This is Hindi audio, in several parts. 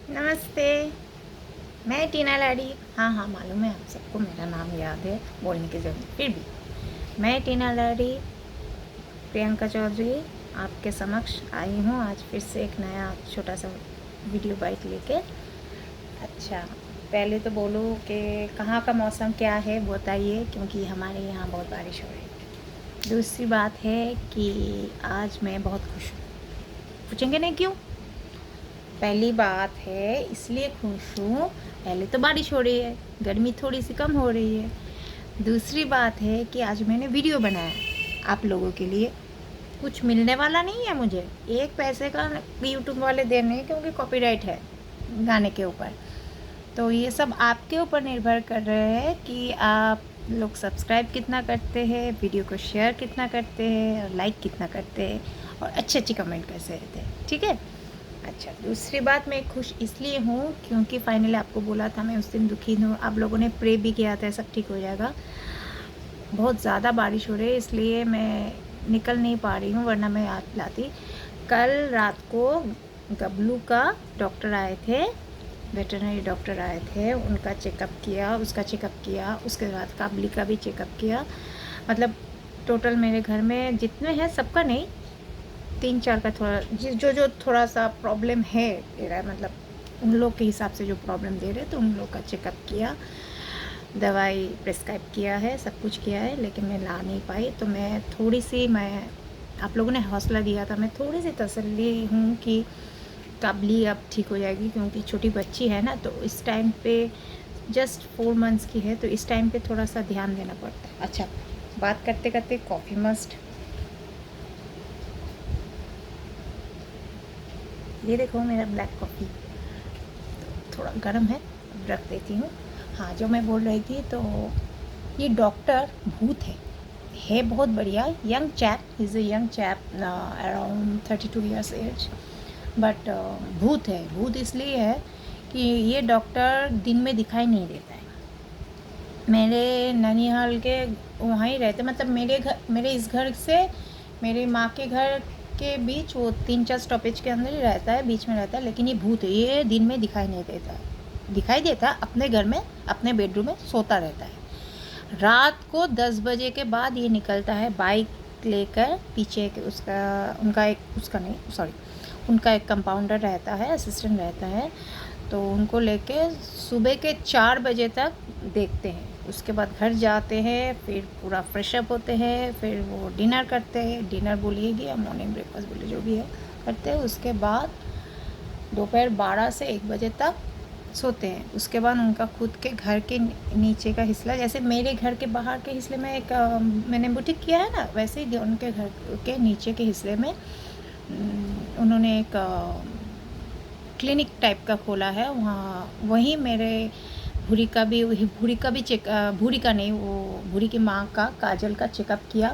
नमस्ते। मैं टीना लाड़ी। हाँ हाँ, मालूम है आप सबको, मेरा नाम याद है, बोलने की ज़रूरत फिर भी। मैं टीना लाड़ी प्रियंका चौधरी आपके समक्ष आई हूँ आज फिर से एक नया छोटा सा वीडियो बाइट लेके। अच्छा, पहले तो बोलो कि कहाँ का मौसम क्या है बताइए, क्योंकि हमारे यहाँ बहुत बारिश हो रही है। दूसरी बात है कि आज मैं बहुत खुश हूँ। पूछेंगे नहीं क्यों? पहली बात है इसलिए खुश हूँ, पहले तो बारिश हो रही है, गर्मी थोड़ी सी कम हो रही है। दूसरी बात है कि आज मैंने वीडियो बनाया आप लोगों के लिए। कुछ मिलने वाला नहीं है मुझे, एक पैसे का यूट्यूब वाले दे नहीं, क्योंकि कॉपीराइट है गाने के ऊपर। तो ये सब आपके ऊपर निर्भर कर रहे हैं कि आप लोग सब्सक्राइब कितना करते हैं, वीडियो को शेयर कितना करते हैं और लाइक कितना करते हैं और अच्छी अच्छी कमेंट कैसे रहते हैं, ठीक है। अच्छा, दूसरी बात मैं खुश इसलिए हूँ क्योंकि फाइनली आपको बोला था मैं उस दिन दुखी हूँ, आप लोगों ने प्रे भी किया था सब ठीक हो जाएगा। बहुत ज़्यादा बारिश हो रही है इसलिए मैं निकल नहीं पा रही हूँ, वरना मैं आज लाती। कल रात को गबलू का डॉक्टर आए थे, वेटरनरी डॉक्टर आए थे, उनका चेकअप किया, उसका चेकअप किया, उसके बाद काबली का भी चेकअप किया। मतलब टोटल मेरे घर में जितने हैं सबका नहीं, 3-4 का थोड़ा जो थोड़ा सा प्रॉब्लम है मेरा, मतलब उन लोग के हिसाब से जो प्रॉब्लम दे रहे तो उन लोग का चेकअप किया, दवाई प्रिस्क्राइब किया है, सब कुछ किया है, लेकिन मैं ला नहीं पाई। तो मैं थोड़ी सी, मैं आप लोगों ने हौसला दिया था, मैं थोड़ी सी तसल्ली हूँ कि काबली अब ठीक हो जाएगी, क्योंकि छोटी बच्ची है ना, तो इस टाइम पे जस्ट 4 मंथ्स की है, तो इस टाइम पे थोड़ा सा ध्यान देना पड़ता है। अच्छा, बात करते करते कॉफ़ी मस्ट, ये देखो मेरा ब्लैक कॉफ़ी थोड़ा गर्म है, रख देती हूँ। हाँ, जो मैं बोल रही थी, तो ये डॉक्टर भूत है बहुत बढ़िया, young chap, is a young chap, around 32 years age, but भूत है। भूत इसलिए है कि ये डॉक्टर दिन में दिखाई नहीं देता है। मेरे ननिहाल के वहाँ ही रहते, मतलब मेरे इस घर से मेरे माँ के घर के बीच वो 3-4 स्टॉपेज के अंदर ही रहता है, बीच में रहता है, लेकिन ये भूत है, ये दिन में दिखाई नहीं देता है। दिखाई देता है अपने घर में, अपने बेडरूम में सोता रहता है। रात को 10 बजे के बाद ये निकलता है बाइक लेकर, पीछे के उसका उनका एक उसका नहीं सॉरी उनका एक कंपाउंडर रहता है, असिस्टेंट रहता है, तो उनको लेके सुबह के 4 बजे तक देखते हैं। उसके बाद घर जाते हैं, फिर पूरा फ्रेश अप होते हैं, फिर वो डिनर करते हैं, डिनर बोलिएगी या मॉर्निंग ब्रेकफास्ट बोलिए, जो भी है करते हैं। उसके बाद दोपहर 12 से 1 बजे तक सोते हैं। उसके बाद उनका खुद के घर के नीचे का हिस्सा, जैसे मेरे घर के बाहर के हिस्से में एक मैंने बुटीक किया है ना, वैसे ही उनके घर के नीचे के हिस्से में उन्होंने एक क्लिनिक टाइप का खोला है। वहाँ वहीं मेरे भूरी का भी चेक, भूरी का नहीं, वो भूरी की माँ का, काजल का चेकअप किया।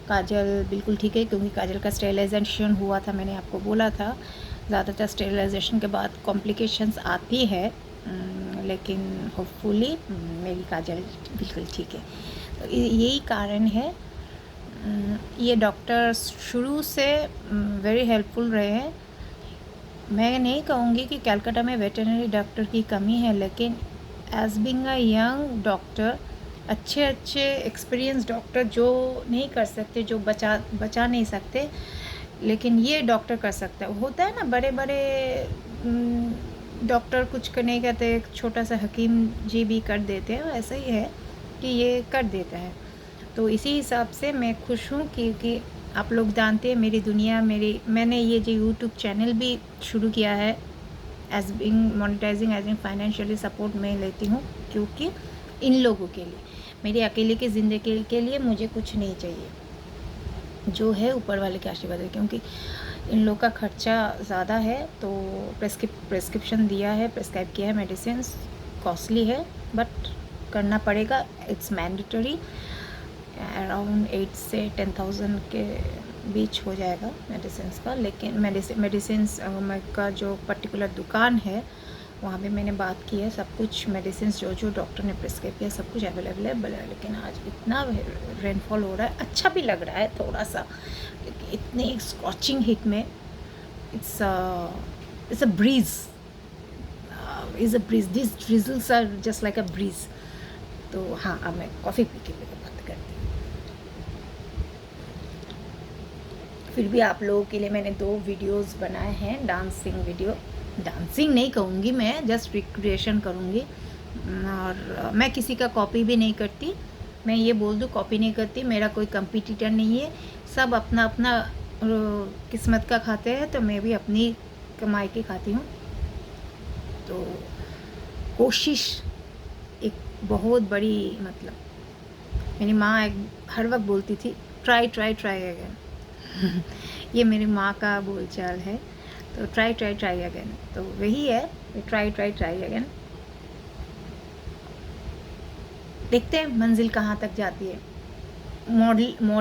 काजल बिल्कुल ठीक है, क्योंकि काजल का स्टेरिलाइजेशन हुआ था, मैंने आपको बोला था। ज़्यादातर स्टेरिलाइजेशन के बाद कॉम्प्लिकेशंस आती है, लेकिन होपफुली मेरी काजल बिल्कुल ठीक है। तो यही कारण है। ये डॉक्टर शुरू से वेरी हेल्पफुल रहे हैं। मैं नहीं कहूँगी कि कलकत्ता में वेटरनरी डॉक्टर की कमी है, लेकिन as being a young doctor, अच्छे अच्छे एक्सपीरियंस डॉक्टर जो नहीं कर सकते, जो बचा नहीं सकते, लेकिन ये डॉक्टर कर सकता है। होता है ना, बड़े बड़े डॉक्टर कुछ नहीं करते, एक छोटा सा हकीम जी भी कर देते हैं, ऐसा ही है कि ये कर देता है। तो इसी हिसाब से मैं खुश हूँ, क्योंकि आप लोग जानते हैं मेरी दुनिया, मैंने ये जो यूट्यूब चैनल भी शुरू किया है, as being monetising as in financially support मैं लेती हूँ, क्योंकि इन लोगों के लिए, मेरी अकेले की ज़िंदगी के लिए मुझे कुछ नहीं चाहिए, जो है ऊपर वाले के आशीर्वाद है। क्योंकि इन लोग का खर्चा ज़्यादा है, तो प्रेस्क्रिप्शन दिया है, प्रेस्क्राइब किया है, मेडिसिन कॉस्टली है, बट करना पड़ेगा, इट्स मैंडेटरी। अराउंड 8 से 10,000 के बीच हो जाएगा मेडिसिन का। लेकिन मेडिसिन का जो पर्टिकुलर दुकान है, वहाँ पे मैंने बात की है, सब कुछ मेडिसिन जो डॉक्टर ने प्रिस्क्राइब किया सब कुछ अवेलेबल है। लेकिन आज इतना रेनफॉल हो रहा है, अच्छा भी लग रहा है थोड़ा सा, क्योंकि इतनी स्कॉचिंग हीट में it's a breeze, is a breeze, this drizzles are just like a breeze. तो हाँ, अब मैं कॉफ़ी पी के बात करती हूँ। फिर भी आप लोगों के लिए मैंने 2 वीडियोस बनाए हैं, डांसिंग वीडियो। डांसिंग नहीं कहूँगी मैं, जस्ट रिक्रिएशन करूँगी। और मैं किसी का कॉपी भी नहीं करती। मैं ये बोल दूँ, कॉपी नहीं करती, मेरा कोई कंपटीटर नहीं है। सब अपना अपना किस्मत का खाते हैं, तो मैं भी अपनी कमाई की खाती हूँ। तो कोशिश एक बहुत बड़ी, मतलब मेरी माँ हर वक्त बोलती थी, ट्राई ट्राई ट्राई अगेन। ये मेरी माँ का बोलचाल है। तो ट्राई ट्राई ट्राई अगेन, तो वही है, ट्राई ट्राई ट्राई अगेन। देखते हैं मंजिल कहाँ तक जाती है।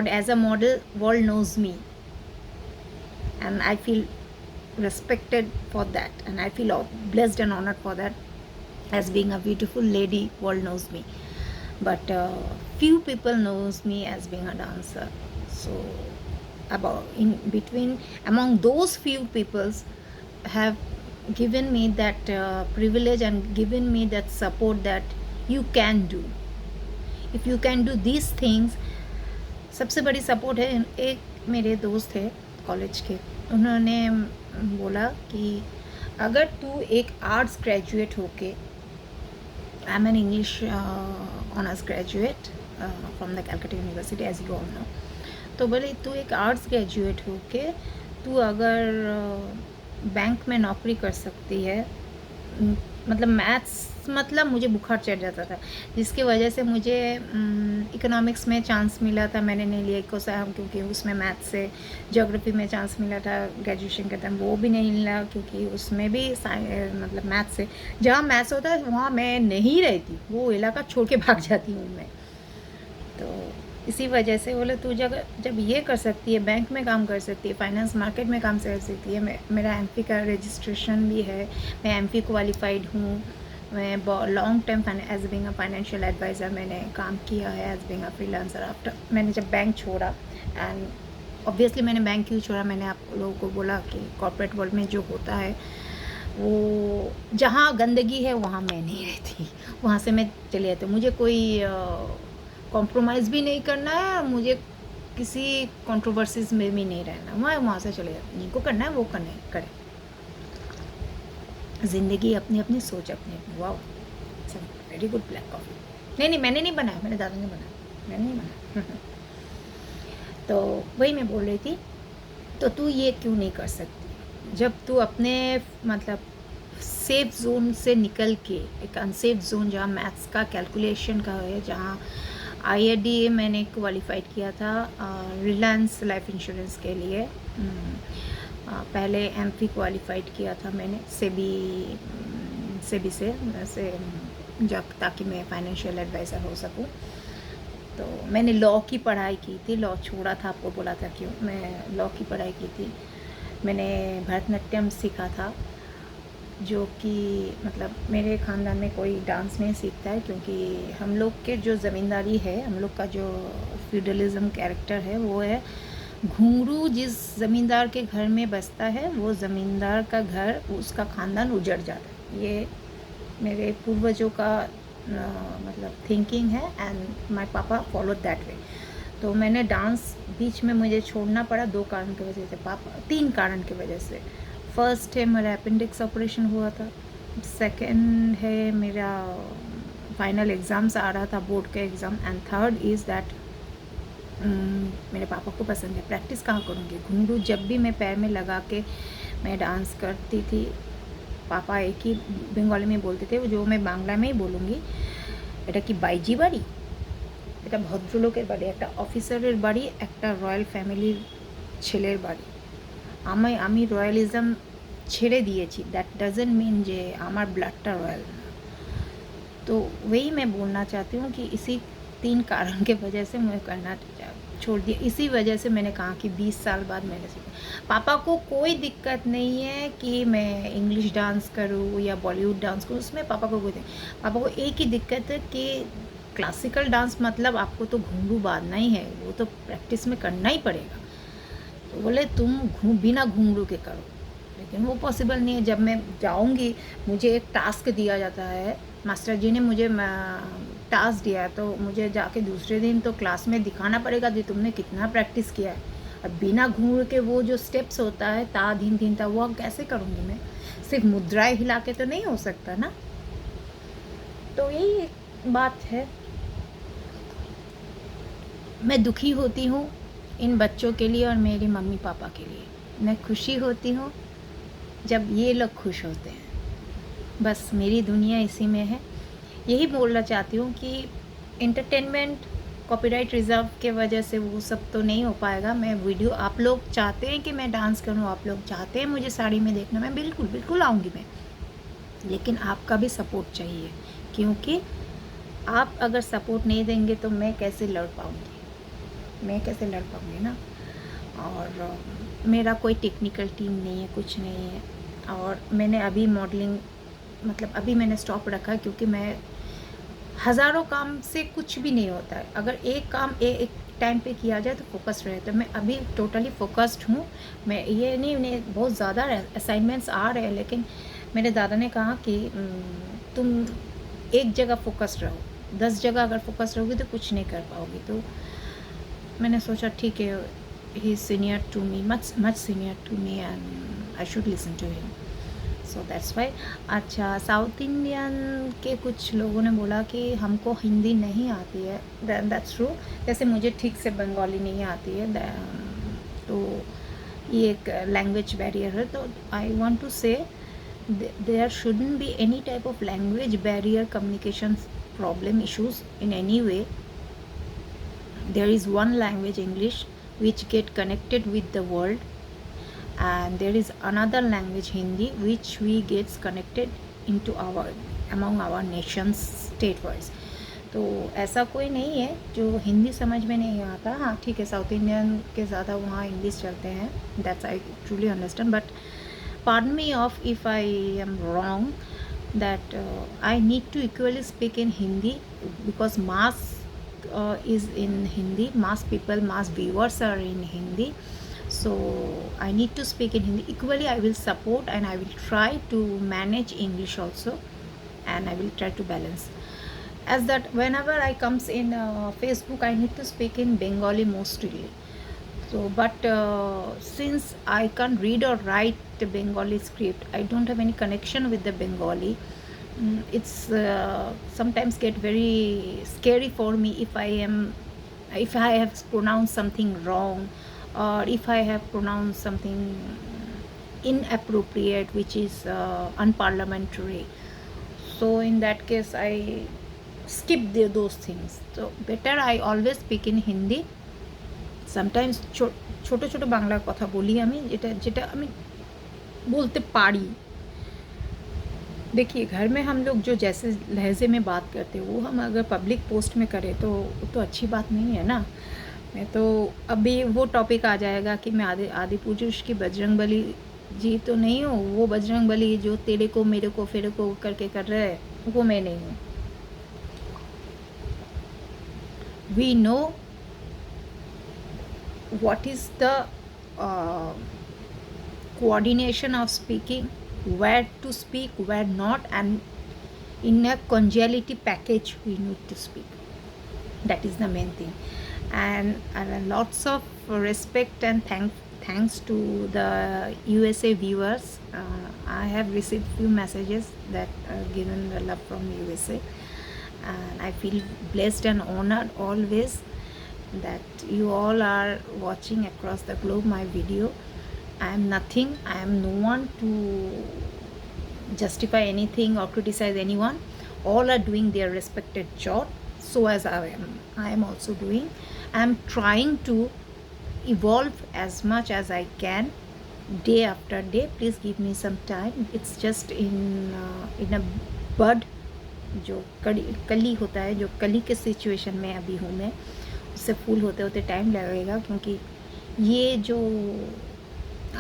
As a model world knows me, and I feel respected for that, and I feel blessed and honored for that. As being a beautiful lady, world knows me, but few people knows me as being a dancer. So about in between, among those few peoples have given me that privilege and given me that support that you can do, if you can do these things. सबसे बड़ी सपोर्ट है, एक मेरे दोस्त है कॉलेज के, उन्होंने बोला कि अगर तू एक आर्ट्स ग्रेजुएट होके, I am an English honours graduate from the Calcutta university as you all know, तो बोले तू एक आर्ट्स ग्रेजुएट होके तू अगर बैंक में नौकरी कर सकती है, मतलब मैथ्स, मतलब मुझे बुखार चढ़ जाता था, जिसकी वजह से मुझे इकोनॉमिक्स में चांस मिला था, मैंने नहीं लिया इकोसाम, क्योंकि उसमें मैथ्स से। ज्योग्राफी में चांस मिला था ग्रेजुएशन के टाइम, वो भी नहीं मिला क्योंकि उसमें भी मतलब मैथ्स से। जहाँ मैथ्स होता है वहाँ मैं नहीं रहती, वो इलाका छोड़ के भाग जाती हूँ मैं। तो इसी वजह से बोले तू जब ये कर सकती है, बैंक में काम कर सकती है, फाइनेंस मार्केट में काम कर सकती है। मेरा एमपी का रजिस्ट्रेशन भी है, मैं एमपी क्वालिफाइड हूँ। मैं long time as being a financial advisor मैंने काम किया है, as being a freelancer. After मैंने जब बैंक छोड़ा, एंड ऑब्वियसली मैंने बैंक क्यों छोड़ा, मैंने आप लोगों को बोला कि कॉर्पोरेट वर्ल्ड में जो होता है वो, जहाँ गंदगी है वहाँ मैं नहीं रहती, वहाँ से मैं चले जाती हूँ। मुझे कोई कॉम्प्रोमाइज़ भी नहीं करना है, मुझे किसी कंट्रोवर्सीज में भी नहीं रहना, मैं वहाँ से चले जाती हूँ। जिनको करना है वो करें। ज़िंदगी अपनी अपनी, सोच अपनी अपनी। Wow, very good black coffee. नहीं, मैंने नहीं बनाया, मेरे दादा ने बनाया, मैंने नहीं बनाया। तो वही मैं बोल रही थी, तो तू ये क्यों नहीं कर सकती, जब तू अपने मतलब सेफ जोन से निकल के एक अनसेफ जोन, जहाँ मैथ्स का कैलकुलेशन का है, जहाँ IIDA मैंने क्वालिफाइड किया था रिलायंस लाइफ इंश्योरेंस के लिए। पहले एमपी क्वालिफाइड किया था मैंने सेबी से जब, ताकि मैं फाइनेंशियल एडवाइज़र हो सकूं। तो मैंने लॉ की पढ़ाई की थी, लॉ छोड़ा था, आपको बोला था क्यों, मैं लॉ की पढ़ाई की थी। मैंने भरतनाट्यम सीखा था, जो कि मतलब मेरे ख़ानदान में कोई डांस नहीं सीखता है, क्योंकि हम लोग के जो ज़मींदारी है, हम लोग का जो फ्यूडलिज़म कैरेक्टर है वो है, घुंघरू जिस ज़मींदार के घर में बसता है वो ज़मींदार का घर, उसका ख़ानदान उजड़ जाता है। ये मेरे पूर्वजों का मतलब थिंकिंग है, एंड माय पापा फॉलो दैट वे। तो मैंने डांस बीच में मुझे छोड़ना पड़ा 2 कारण की वजह से, 3 कारण की वजह से। फर्स्ट है मेरा अपेंडिक्स ऑपरेशन हुआ था, सेकंड है मेरा फाइनल एग्ज़ाम्स आ रहा था, बोर्ड का exam, and third is that मेरे पापा को पसंद है। प्रैक्टिस कहाँ करूँगी, घुंघरू जब भी मैं पैर में लगा के मैं डांस करती थी, पापा एक ही बंगाली में बोलते थे, जो मैं बांग्ला में ही बोलूँगी, এটা কি বাইজি বাড়ি, এটা ভদ্রলোকের বাড়ি, একটা অফিসারের বাড়ি, একটা রয়্যাল ফ্যামিলির ছেলের বাড়ি। আমি রয়্যালিজম ছেড়े दिएছি, दैट डजेंट मीन जे আমার ब्लडটা रॉयल। तो वही मैं बोलना चाहती हूँ कि इसी 3 कारण के वजह से मैं करना छोड़ दिया। इसी वजह से मैंने कहा कि 20 साल बाद मैंने सीखा। पापा को कोई दिक्कत नहीं है कि मैं इंग्लिश डांस करूँ या बॉलीवुड डांस करूँ, उसमें पापा को कोई पापा को एक ही दिक्कत है कि क्लासिकल डांस मतलब आपको तो घुंघरू बांधना ही है, वो तो प्रैक्टिस में करना ही पड़ेगा। तो बोले तुम बिना घुंघरू के करो। लेकिन वो पॉसिबल नहीं है। जब मैं जाऊंगी, मुझे एक टास्क दिया जाता है, मास्टर जी ने मुझे टास्क दिया है, तो मुझे जाके दूसरे दिन तो क्लास में दिखाना पड़ेगा कि तुमने कितना प्रैक्टिस किया है। अब बिना घूर के वो जो स्टेप्स होता है ता धीन धीन ता, वो कैसे करूँगी मैं? सिर्फ मुद्राएं हिला के तो नहीं हो सकता ना। तो यही एक बात है। मैं दुखी होती हूँ इन बच्चों के लिए और मेरी मम्मी पापा के लिए। मैं खुशी होती हूँ जब ये लोग खुश होते हैं। बस मेरी दुनिया इसी में है। यही बोलना चाहती हूँ कि एंटरटेनमेंट कॉपीराइट रिजर्व के वजह से वो सब तो नहीं हो पाएगा। मैं वीडियो, आप लोग चाहते हैं कि मैं डांस करूँ, आप लोग चाहते हैं मुझे साड़ी में देखना, मैं बिल्कुल बिल्कुल आऊँगी मैं। लेकिन आपका भी सपोर्ट चाहिए, क्योंकि आप अगर सपोर्ट नहीं देंगे तो मैं कैसे लड़ पाऊँगी, मैं कैसे लड़ पाऊँगी ना। और मेरा कोई टेक्निकल टीम नहीं है, कुछ नहीं है। और मैंने अभी मॉडलिंग, मतलब अभी मैंने स्टॉप रखा है, क्योंकि मैं हज़ारों काम से कुछ भी नहीं होता है। अगर एक काम एक टाइम पे किया जाए तो फोकस रहे, तो मैं अभी टोटली फोकस्ड हूँ। मैं ये नहीं, उन्हें बहुत ज़्यादा असाइनमेंट्स आ रहे हैं, लेकिन मेरे दादा ने कहा कि तुम एक जगह फोकस्ड रहो, 10 जगह अगर फोकस रहोगी तो कुछ नहीं कर पाओगी। तो मैंने सोचा ठीक है, he is senior to me, much senior to me, and I should listen to him, so that's why. अच्छा, साउथ इंडियन के कुछ लोगों ने बोला कि हमको हिंदी नहीं आती है, दैट्स ट्रू। जैसे मुझे ठीक से बंगाली नहीं आती है, तो ये एक लैंग्वेज बैरियर है। तो आई वांट टू से there shouldn't be any type of language barrier, communication problem, issues in any way. There is one language, English, which get connected with the world, and there is another language, Hindi, which we gets connected into our, among our nations state wise. तो ऐसा कोई नहीं है जो हिंदी समझ में नहीं आता। हाँ ठीक है, साउथ इंडियन के ज़्यादा वहाँ इंग्लिश चलते हैं, that's I truly understand. But pardon me of if I am wrong, that I need to equally speak in Hindi, because mass is in Hindi, mass people, mass viewers are in Hindi, so I need to speak in Hindi equally. I will support and I will try to manage English also, and I will try to balance, as that whenever I comes in Facebook, I need to speak in Bengali mostly. So but since I can't read or write the Bengali script, I don't have any connection with the Bengali. It's sometimes get very scary for me if I have pronounced something wrong, or if I have pronounced something inappropriate, which is unparliamentary. So in that case I skip those things. So better I always speak in Hindi. Sometimes ছোটো ছোটো বাংলা কথা বলি আমি, যেটা আমি बोलते पारी। देखिए, घर में हम लोग जो जैसे लहजे में बात करते हैं, वो हम अगर पब्लिक पोस्ट में करें तो वो तो अच्छी बात नहीं है ना। मैं तो अभी वो टॉपिक आ जाएगा कि मैं आदि पुरुष की बजरंगबली जी तो नहीं हूँ। वो बजरंगबली जो तेरे को मेरे को फेरे को करके कर रहे हैं, वो मैं नहीं हूँ। We know what is the coordination of speaking, where to speak, where not, and in a congeality package we need to speak. That is the main thing. And lots of respect and thanks to the USA viewers. I have received few messages that are given the love from USA, and I feel blessed and honored always that you all are watching across the globe my video. I am nothing, I am no one to justify anything or criticize anyone. All are doing their respected job, so as I am also doing. I am trying to evolve as much as I can, day after day. Please give me some time. It's just in a bud, जो कली होता है, जो कली के सिचुएशन में अभी हूँ मैं, उससे फूल होते होते टाइम लगेगा, क्योंकि ये जो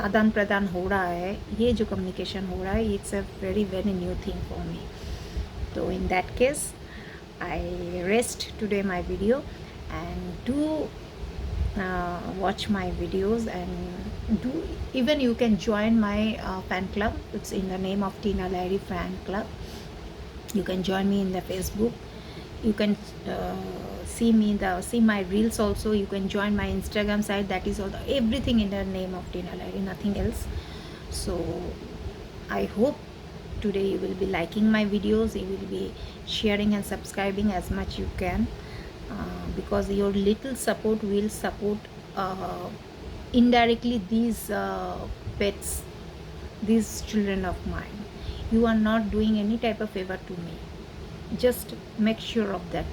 आदान प्रदान हो रहा है, ये जो कम्युनिकेशन हो रहा है, it's a very very new thing for me. तो in that case I rest today my video, and do watch my videos and do, even you can join my fan club. It's in the name of Tina Lahiri Fan Club. You can join me in the Facebook. You can see my reels also. You can join my Instagram site. That is all everything in the name of Tina Lahiri, nothing else. So I hope today you will be liking my videos, you will be sharing and subscribing as much you can, because your little support will support indirectly these pets, these children of mine. You are not doing any type of favor to me, just make sure of that.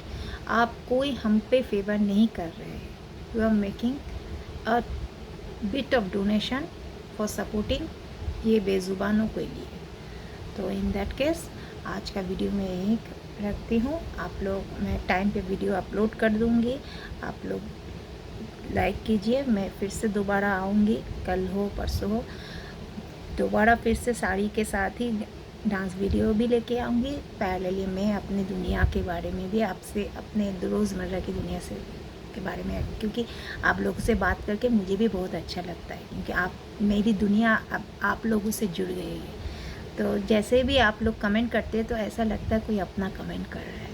आप कोई हम पे फेवर नहीं कर रहे हैं. You are making a bit of donation for supporting ये बेज़ुबानों के लिए. तो इन दैट केस आज का वीडियो मैं यहीं रखती हूँ. आप लोग, मैं टाइम पे वीडियो अपलोड कर दूँगी, आप लोग लाइक कीजिए. मैं फिर से दोबारा आऊँगी, कल हो परसों हो, दोबारा फिर से साड़ी के साथ ही डांस वीडियो भी लेके आऊँगी. पैरेलली मैं अपनी दुनिया के बारे में भी आपसे, अपने रोज़मर्रा की दुनिया से के बारे में, क्योंकि आप लोगों से बात करके मुझे भी बहुत अच्छा लगता है, क्योंकि आप, मेरी दुनिया अब आप लोगों से जुड़ गई है. तो जैसे भी आप लोग कमेंट करते हैं तो ऐसा लगता है कोई अपना कमेंट कर रहा है.